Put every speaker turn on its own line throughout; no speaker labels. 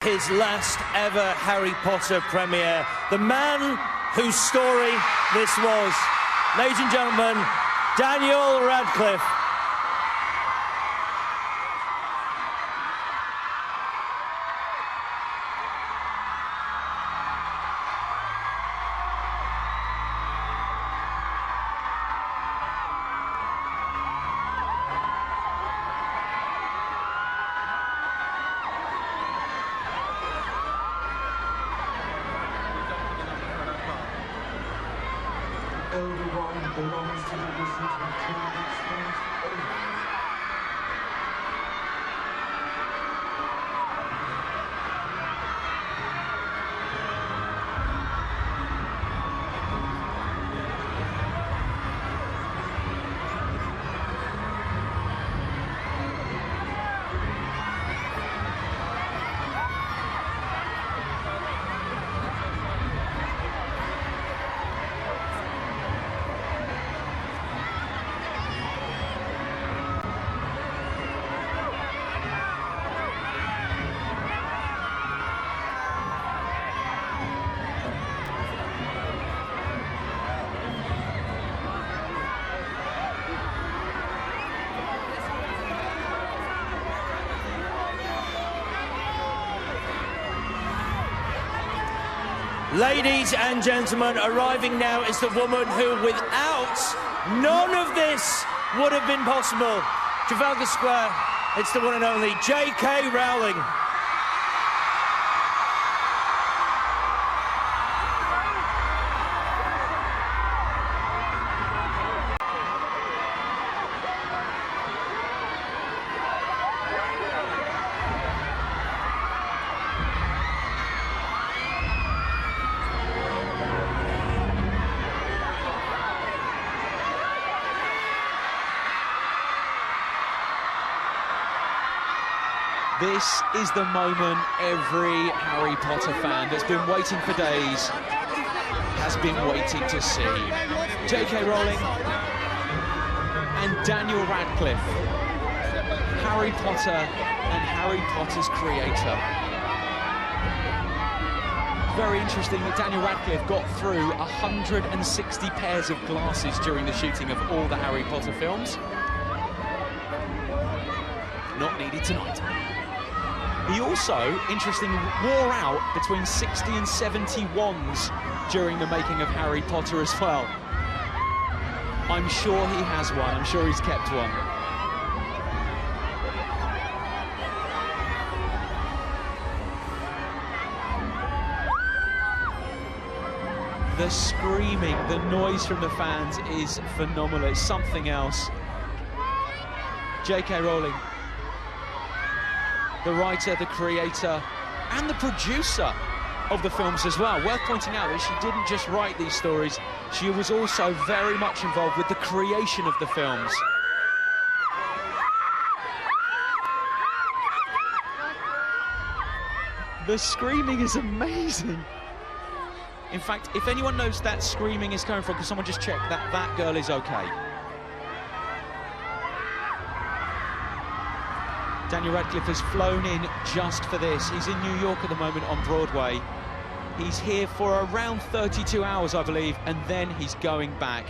His last ever Harry Potter premiere, the man whose story this was. Ladies and gentlemen, Daniel Radcliffe.
Everyone belongs to the listen until it's over.
Ladies and gentlemen, arriving now is the woman who, without none of this, would have been possible. Trafalgar Square, it's the one and only J.K. Rowling.
This is the moment every Harry Potter fan that's been waiting for days has been waiting to see. J.K. Rowling and Daniel Radcliffe, Harry Potter and Harry Potter's creator. Very interesting that Daniel Radcliffe got through 160 pairs of glasses during the shooting of all the Harry Potter films. Not needed tonight. He also, interestingly, wore out between 60 and 70 wands during the making of Harry Potter as well. I'm sure he has one. I'm sure he's kept one. The screaming, the noise from the fans is phenomenal. It's something else. J.K. Rowling, the writer, the creator, and the producer of the films as well. Worth pointing out that she didn't just write these stories, she was also very much involved with the creation of the films. The screaming is amazing. In fact, if anyone knows that screaming is coming from, because someone just checked that girl is okay. Daniel Radcliffe has flown in just for this. He's in New York at the moment on Broadway. He's here for around 32 hours, I believe, and then he's going back.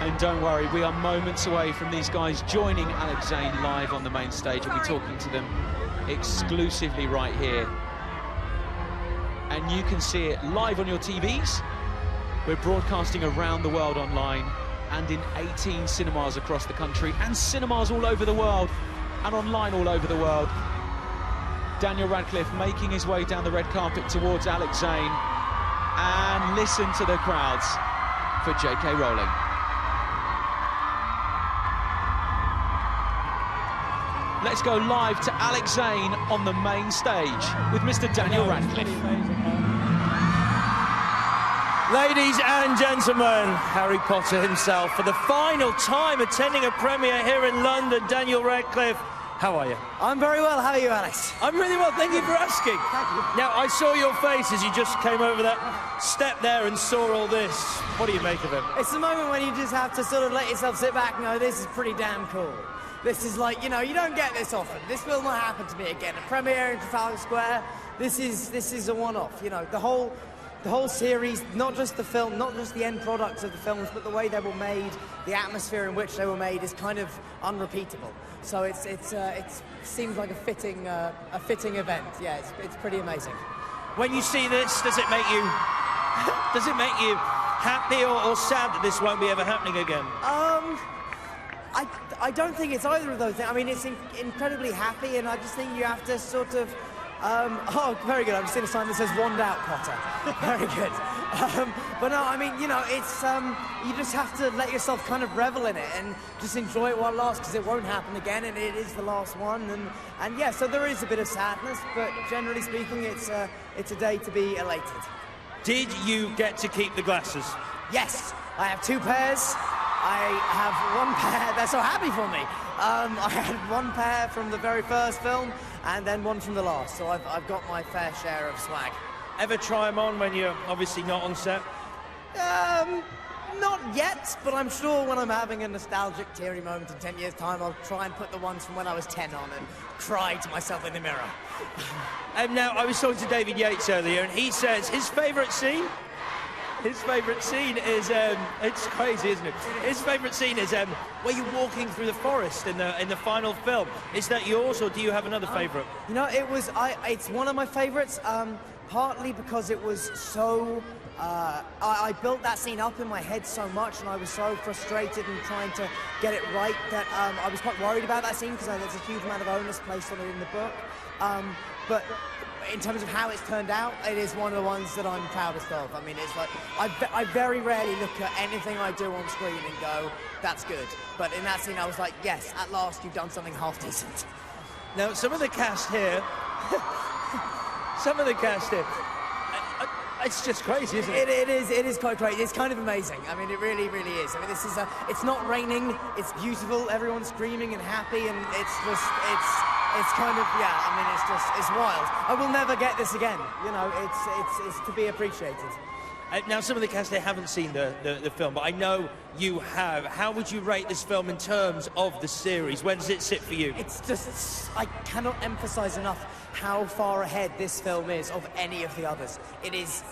And don't worry, we are moments away from these guys joining Alex Zane live on the main stage. We'll be talking to them exclusively right here. And you can see it live on your TVs. We're broadcasting around the world online and in 18 cinemas across the country and cinemas all over the world and online all over the world. Daniel Radcliffe making his way down the red carpet towards Alex Zane, and listen to the crowds for J.K. Rowling. Let's go live to Alex Zane on the main stage with Mr. Daniel Radcliffe.
Ladies and gentlemen, Harry Potter himself, for the final time attending a premiere here in London, Daniel Radcliffe. How are you?
I'm very well. How are you, Alex?
I'm really well, thank you for asking.
Thank you.
Now, I saw your face as you just came over that step there and saw all this. What do you make of it?
It's the moment when you just have to sort of let yourself sit back and go, this is pretty damn cool. This is like, you know, you don't get this often. This will not happen to me again. A premiere in Trafalgar Square, this is a one-off. You know, the whole series, not just the film, not just the end products of the films, but the way they were made, the atmosphere in which they were made is kind of unrepeatable. So it seems like a fitting event. Yeah, it's pretty amazing.
When you see this, does it make you happy or sad that this won't be ever happening again?
I don't think it's either of those things. I mean, it's incredibly happy, and I just think you have to sort of. Oh, very good. I've just seen a sign that says "Wand out, Potter." Very good. But no, I mean, you know, it's you just have to let yourself kind of revel in it and just enjoy it while it lasts, because it won't happen again, and it is the last one. And yeah, so there is a bit of sadness, but generally speaking, it's a day to be elated.
Did you get to keep the glasses?
Yes, I have 2 pairs. I have 1 pair. They're so happy for me. I had 1 pair from the very first film, and then 1 from the last. So I've got my fair share of swag.
Ever try them on when you're obviously not on set?
Not yet, but I'm sure when I'm having a nostalgic, teary moment in 10 years' time, I'll try and put the ones from when I was 10 on and cry to myself in the mirror.
Now, I was talking to David Yates earlier, and he says his favourite scene is, it's crazy, isn't it? His favourite scene is where you're walking through the forest in the final film. Is that yours, or do you have another favourite?
You know, it's one of my favourites, partly because it was so... I built that scene up in my head so much, and I was so frustrated and trying to get it right that I was quite worried about that scene, because there's a huge amount of onus placed on it in the book. But in terms of how it's turned out, it is one of the ones that I'm proudest of. I mean, it's like, I very rarely look at anything I do on screen and go, that's good. But in that scene, I was like, yes, at last you've done something half decent.
Now, some of the cast here, it's just crazy, isn't it?
It is quite crazy. It's kind of amazing. I mean, it really, really is. I mean, this is it's not raining, it's beautiful, everyone's screaming and happy, and it's kind of, yeah, I mean, it's wild. I will never get this again. You know, it's to be appreciated.
Now, some of the cast, they haven't seen the film, but I know you have. How would you rate this film in terms of the series? Where does it sit for you?
It's just, I cannot emphasize enough how far ahead this film is of any of the others. It is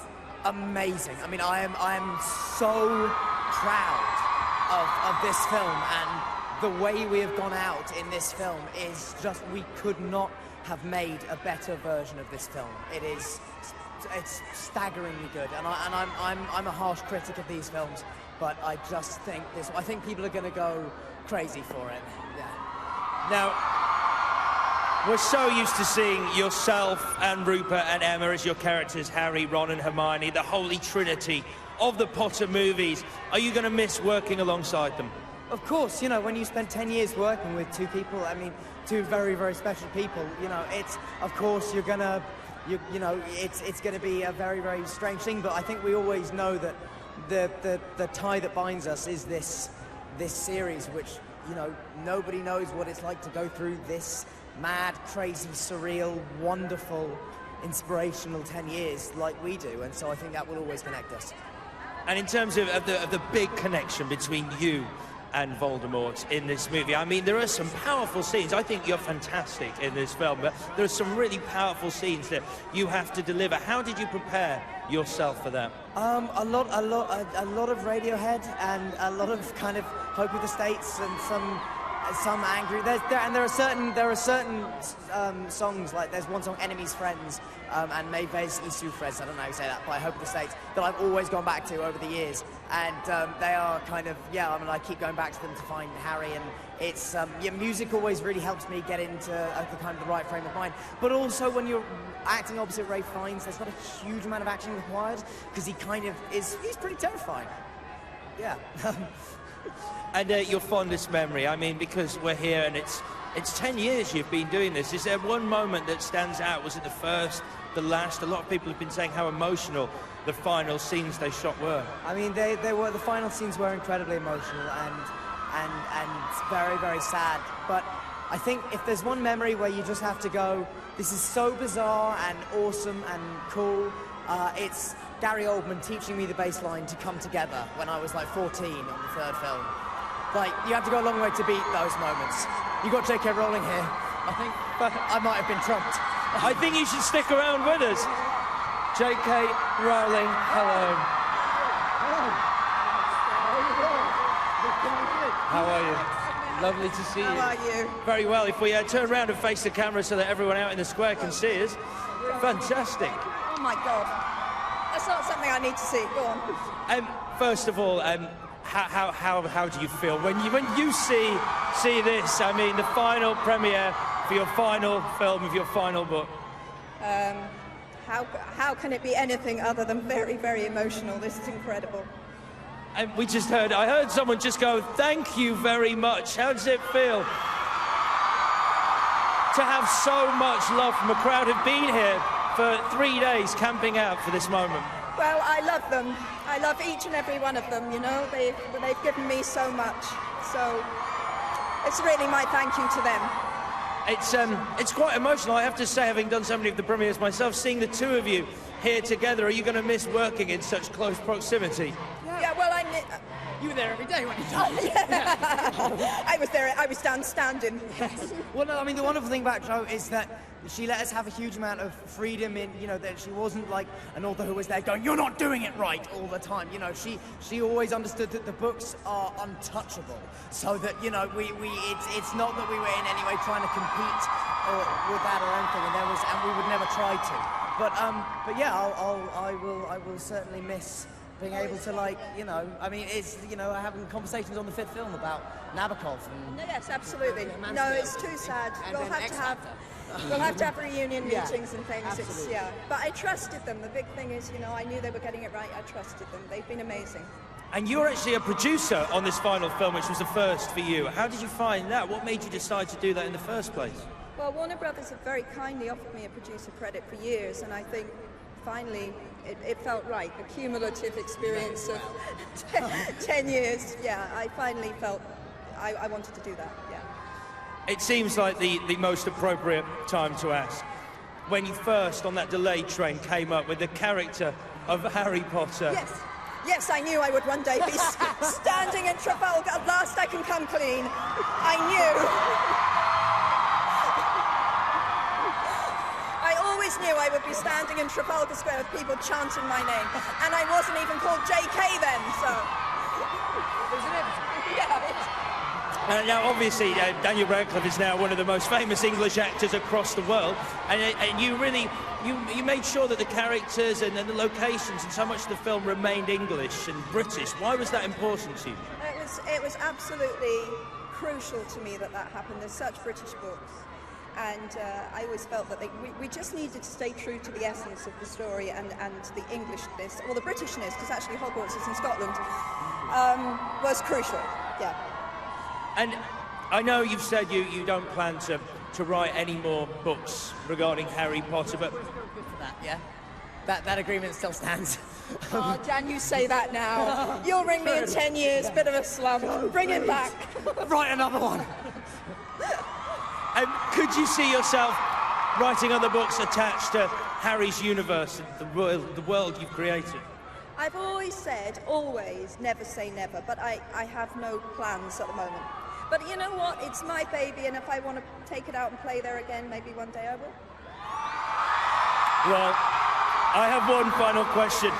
amazing. I mean, I am so proud of this film, and the way we have gone out in this film is just, we could not have made a better version of this film. It's staggeringly good, and I'm a harsh critic of these films, but I just think I think people are going to go crazy for it. Yeah.
Now, we're so used to seeing yourself and Rupert and Emma as your characters, Harry, Ron and Hermione, the holy trinity of the Potter movies. Are you going to miss working alongside them?
Of course, you know, when you spend 10 years working with 2 people, I mean, 2 very, very special people, you know, it's, of course, you're gonna, you know, it's gonna be a very, very strange thing, but I think we always know that the tie that binds us is this series, which, you know, nobody knows what it's like to go through this mad, crazy, surreal, wonderful, inspirational 10 years like we do, and so I think that will always connect us.
And in terms of the big connection between you and Voldemort in this movie, I mean, there are some powerful scenes. I think you're fantastic in this film, but there are some really powerful scenes that you have to deliver. How did you prepare yourself for that?
A lot of Radiohead, and a lot of kind of Hope of the States, and some angry. There are certain songs, like there's one song, Enemies Friends, and Mayvez Isu Frez, I don't know how you say that, but I Hope the States, that I've always gone back to over the years, and they are kind of, yeah, I mean, I keep going back to them to find Harry, and it's, yeah, music always really helps me get into the kind of the right frame of mind, but also when you're acting opposite Ralph Fiennes, there's not a huge amount of acting required, because he kind of he's pretty terrifying. Yeah.
And your fondest memory, I mean, because we're here and it's 10 years you've been doing this. Is there one moment that stands out? Was it the first, the last? A lot of people have been saying how emotional the final scenes they shot were.
I mean, they were, the final scenes were incredibly emotional and very, very sad. But I think if there's one memory where you just have to go, this is so bizarre and awesome and cool, it's Gary Oldman teaching me the bass line to come together when I was like 14 on the third film. Like, you have to go a long way to beat those moments. You got J.K. Rowling here. I think I might have been trumped.
I think you should stick around with us. J.K. Rowling, hello. How are you? Lovely to see you.
How are you?
Very well. If we turn around and face the camera so that everyone out in the square can see us. Fantastic.
Oh my God. That's not something I need to see. Go on.
First of all, how do you feel when you see this? I mean, the final premiere for your final film of your final book.
How can it be anything other than very, very emotional? This is incredible.
And I heard someone just go, thank you very much. How does it feel to have so much love from a crowd who've been here for 3 days camping out for this moment?
Well, I love them. I love each and every one of them, you know. They've given me so much. So it's really my thank you to them.
It's quite emotional, I have to say, having done so many of the premieres myself, seeing the two of you here together. Are you going to miss working in such close proximity?
Yeah, well,
You were there every day, weren't you?
I was there. I was standing.
Well, no, I mean, the wonderful thing about Jo is that she let us have a huge amount of freedom in, you know, that she wasn't like an author who was there going, you're not doing it right all the time. You know, she always understood that the books are untouchable. So that, you know, it's not that we were in any way trying to compete with that or anything, and we would never try to. But yeah, I will certainly miss being able to, like, you know, I mean, it's, you know, having conversations on the 5th film about Nabokov and...
Yes, absolutely. No, it's too sad. We'll have to have reunion meetings and things.
Absolutely.
It's, yeah. But I trusted them. The big thing is, you know, I knew they were getting it right. I trusted them. They've been amazing.
And you're actually a producer on this final film, which was the first for you. How did you find that? What made you decide to do that in the first place?
Well, Warner Brothers have very kindly offered me a producer credit for years, and I think finally it felt right. The cumulative experience of 10 years, yeah, I finally felt I wanted to do that, yeah.
It seems like the most appropriate time to ask. When you first, on that delayed train, came up with the character of Harry Potter.
Yes, I knew I would one day be standing in Trafalgar. At last I can come clean. I always knew I would be standing in Trafalgar Square with people chanting my name. And I wasn't even called J.K. then, so...
Now, obviously, Daniel Radcliffe is now one of the most famous English actors across the world, and you really, you made sure that the characters and the locations and so much of the film remained English and British. Why was that important to you?
It was absolutely crucial to me that happened. There's such British books, and I always felt that we just needed to stay true to the essence of the story and the Englishness, or the Britishness, because actually Hogwarts is in Scotland, was crucial, yeah.
And I know you've said you don't plan to write any more books regarding Harry Potter, but...
Good for that, yeah? That agreement still stands.
Oh, Dan, you say that now. You'll ring me in 10 years, bit of a slump. Bring it back.
Write another one.
And could you see yourself writing other books attached to Harry's universe, the world you've created?
I've always said, always, never say never, but I have no plans at the moment. But you know what? It's my baby, and if I want to take it out and play there again, maybe one day I will.
Well, I have one final question.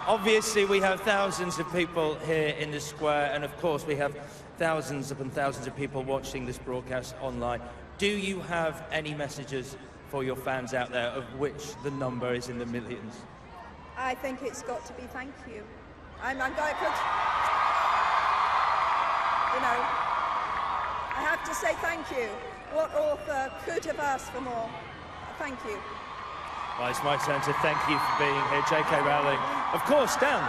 Obviously, we have thousands of people here in the square, and of course, we have thousands upon thousands of people watching this broadcast online. Do you have any messages for your fans out there, of which the number is in the millions?
I think it's got to be thank you. I'm going to put... You know, I have to say thank you. What author could have asked for more? Thank you.
Well, it's my turn to thank you for being here, J.K. Rowling. Of course, Dan.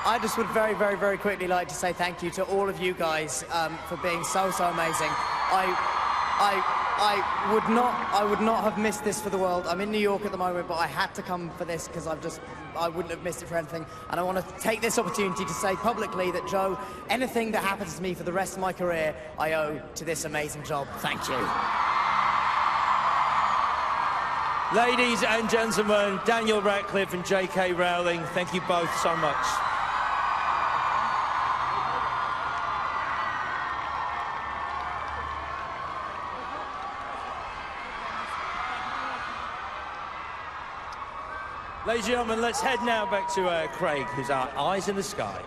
I just would very, very, very quickly like to say thank you to all of you guys for being so amazing. I would not have missed this for the world. I'm in New York at the moment, but I had to come for this because I've just I wouldn't have missed it for anything. And I want to take this opportunity to say publicly that, Joe, anything that happens to me for the rest of my career, I owe to this amazing job. Thank you.
Ladies and gentlemen, Daniel Radcliffe and J.K. Rowling, thank you both so much. Ladies and gentlemen, let's head now back to Craig, who's our eyes in the sky.